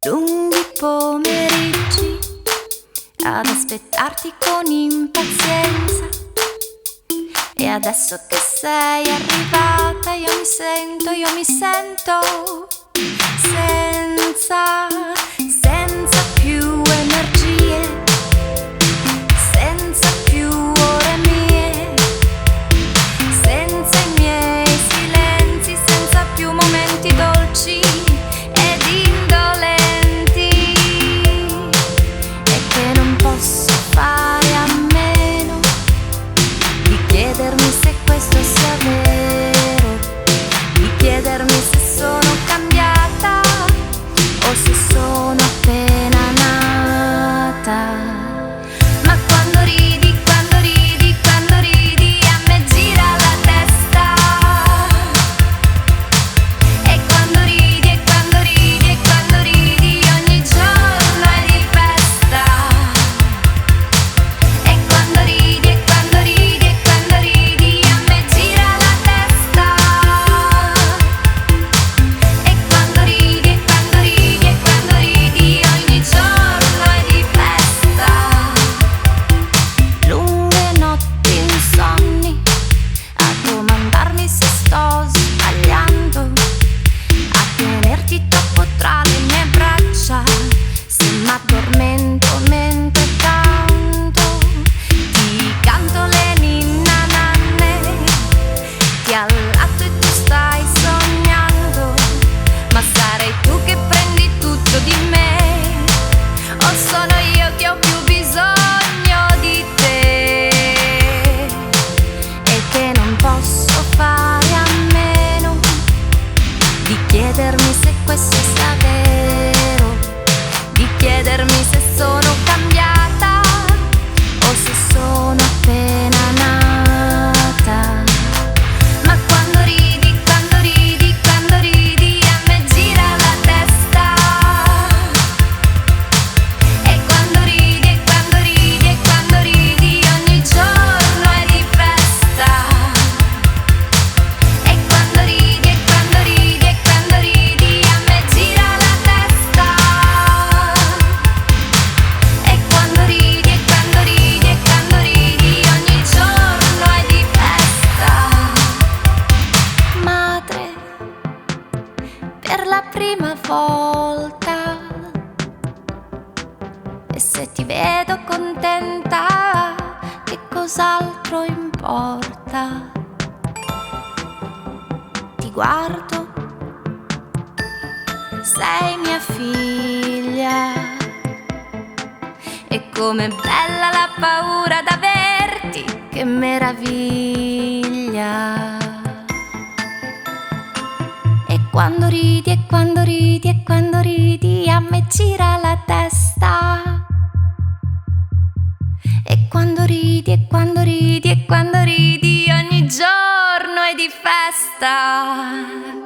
Lunghi pomeriggi ad aspettarti con impazienza, e adesso che sei arrivata io mi sento senza più energie, senza più ore mie, senza i miei silenzi, senza più momenti dolci ed indolenti, e che non posso fare a meno di chiedermi se questo sia vero, di chiedermi se sono cambiata o se sono appena nata. Ma quando ridi, a me gira la testa, e quando ridi, ogni giorno è di festa. E quando ridi, a me gira la testa, e quando ridi, ogni giorno è di festa. Lunghe notti insonni a domandarmi se sto sbagliando, a tenerti troppo tra le mie braccia, se m'addormento mentre canto, ti canto le ninna nanne, ti allatto e tu stai sognando, ma sarai tu che prendi tutto di me, o sono io che ho più bisogno di te, e che non posso fare a meno di chiedermi se questo sia vero, di chiedermi se sono cambiata o se sono appena nata. Ma quando ridi, a me gira la testa, e quando ridi, ogni giorno è di festa. E quando ridi, a me gira la testa, e quando ridi, ogni giorno è di festa. Madre, per la prima volta, e se ti vedo contenta, che cos'altro importa? Ti guardo, sei mia figlia, e com'è bella la paura d'averti, che meraviglia. E quando ridi, a me gira la testa, e quando ridi, ogni giorno è di festa.